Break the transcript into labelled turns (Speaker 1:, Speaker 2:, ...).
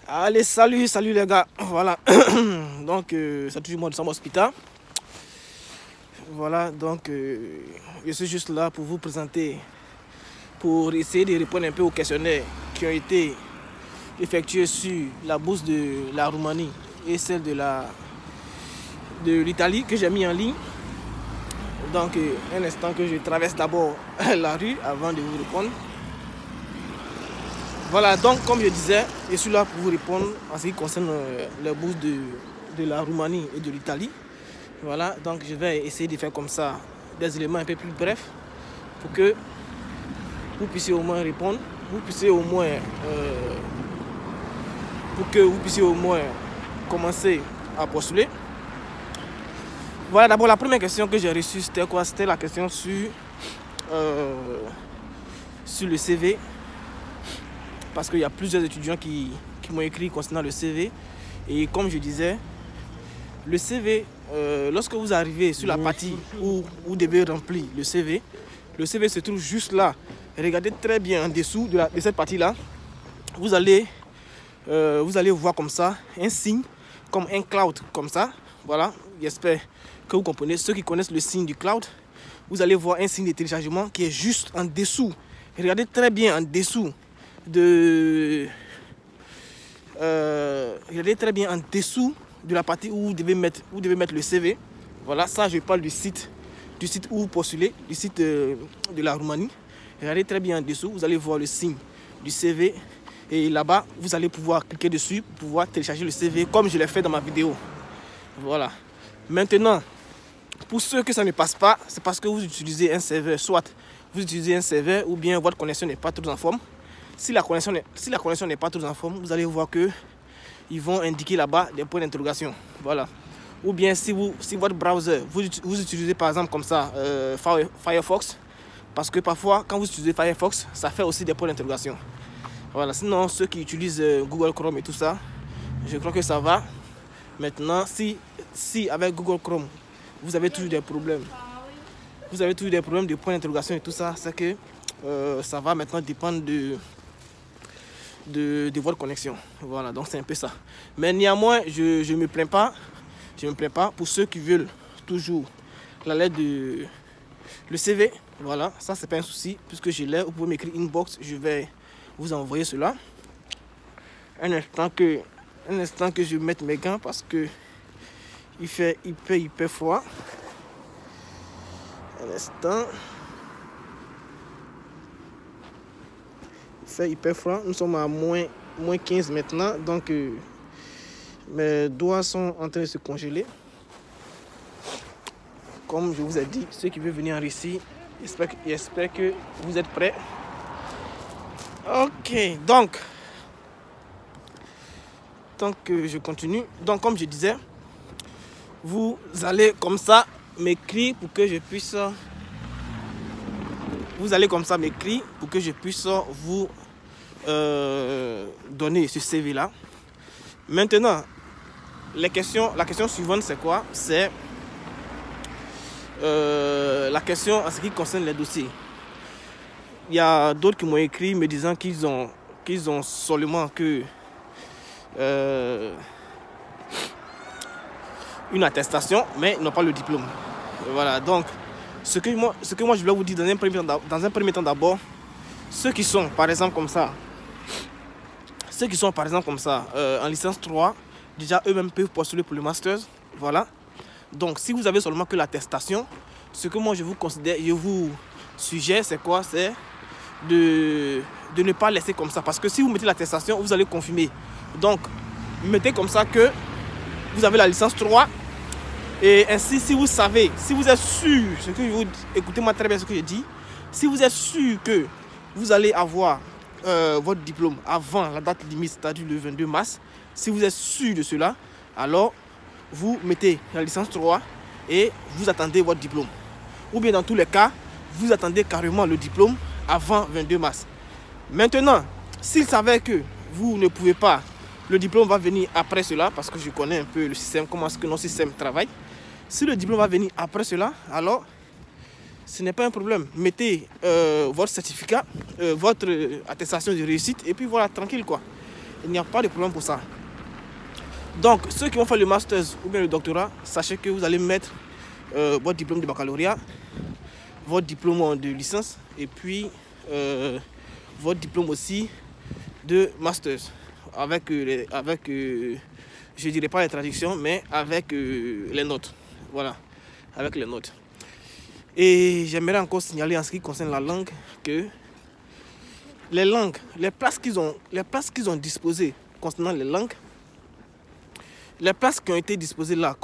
Speaker 1: Allez, salut les gars. Voilà. Donc, c'est toujours moi de Sam Hospital. Voilà, donc, je suis juste là pour vous présenter, pour essayer de répondre un peu aux questionnaires qui ont été effectués sur la bourse de la Roumanie et celle de l'Italie que j'ai mis en ligne. Donc, un instant que je traverse d'abord la rue avant de vous répondre. Voilà, donc comme je disais, je suis là pour vous répondre en ce qui concerne les bourses de la Roumanie et de l'Italie. Voilà, donc je vais essayer de faire comme ça des éléments un peu plus brefs pour que vous puissiez au moins répondre, vous puissiez au moins commencer à postuler. Voilà, d'abord la première question que j'ai reçue, c'était quoi? C'était la question sur le CV. Parce qu'il y a plusieurs étudiants qui m'ont écrit concernant le CV. Et comme je disais, le CV, lorsque vous arrivez sur la partie où vous devez remplir le CV se trouve juste là. Regardez très bien en dessous de cette partie-là. Vous allez voir comme ça un signe, comme un cloud, comme ça. Voilà, j'espère que vous comprenez. Ceux qui connaissent le signe du cloud, vous allez voir un signe de téléchargement qui est juste en dessous. Regardez très bien en dessous. Regardez très bien en dessous de la partie où vous devez mettre le CV. Voilà, ça je parle du site où vous postulez, du site de la Roumanie. Regardez très bien en dessous, vous allez voir le signe du CV. Et là-bas, vous allez pouvoir cliquer dessus pour pouvoir télécharger le CV comme je l'ai fait dans ma vidéo. Voilà. Maintenant, pour ceux que ça ne passe pas, c'est parce que vous utilisez un serveur. Soit vous utilisez un serveur ou bien votre connexion n'est pas trop en forme. Si la connexion n'est pas trop en forme, vous allez voir que ils vont indiquer là-bas des points d'interrogation. Voilà. Ou bien si votre browser, vous utilisez par exemple comme ça Firefox, parce que parfois quand vous utilisez Firefox, ça fait aussi des points d'interrogation. Voilà. Sinon ceux qui utilisent Google Chrome et tout ça, je crois que ça va. Maintenant, si avec Google Chrome, vous avez toujours des problèmes, de points d'interrogation et tout ça, c'est que ça va maintenant dépendre de votre connexion. Voilà, donc c'est un peu ça. Mais néanmoins, je me plains pas. Pour ceux qui veulent toujours la lettre de le CV. Voilà, ça c'est pas un souci puisque je l'ai. Vous pouvez m'écrire inbox, je vais vous envoyer cela. Un instant que je mette mes gants parce que il fait hyper froid. Un instant. Il fait hyper froid. Nous sommes à moins 15 maintenant. Donc, mes doigts sont en train de se congeler. Comme je vous ai dit, ceux qui veulent venir en Russie, j'espère que vous êtes prêts. Ok, donc je continue. Donc, comme je disais, vous allez comme ça m'écrire pour que je puisse... Vous allez comme ça m'écrire pour que je puisse vous donner ce CV-là. Maintenant, la question suivante, c'est quoi? C'est la question en ce qui concerne les dossiers. Il y a d'autres qui m'ont écrit me disant qu'ils ont seulement que une attestation, mais n'ont pas le diplôme. Voilà, donc ce que moi je voulais vous dire dans un premier temps d'abord, ceux qui sont par exemple comme ça en licence 3, déjà eux-mêmes peuvent postuler pour le master. Voilà, donc si vous avez seulement que l'attestation, ce que moi je vous suggère, c'est quoi? C'est de ne pas laisser comme ça, parce que si vous mettez l'attestation, vous allez confirmer. Donc mettez comme ça que vous avez la licence 3. Et ainsi, si vous savez, si vous êtes sûr, écoutez-moi très bien ce que je dis, si vous êtes sûr que vous allez avoir votre diplôme avant la date limite, c'est-à-dire le 22 mars, si vous êtes sûr de cela, alors vous mettez la licence 3 et vous attendez votre diplôme. Ou bien dans tous les cas, vous attendez carrément le diplôme avant 22 mars. Maintenant, s'il savait que vous ne pouvez pas, le diplôme va venir après cela, parce que je connais un peu le système, comment est-ce que nos systèmes travaillent. Si le diplôme va venir après cela, alors ce n'est pas un problème. Mettez votre certificat, votre attestation de réussite, et puis voilà, tranquille quoi. Il n'y a pas de problème pour ça. Donc, ceux qui vont faire le master ou bien le doctorat, sachez que vous allez mettre votre diplôme de baccalauréat, votre diplôme de licence et puis votre diplôme aussi de master avec, je dirais pas les traductions, mais avec les notes. Voilà, avec les notes. Et j'aimerais encore signaler en ce qui concerne la langue que les langues, les places qu'ils ont disposées concernant les langues, les places qui ont été disposées là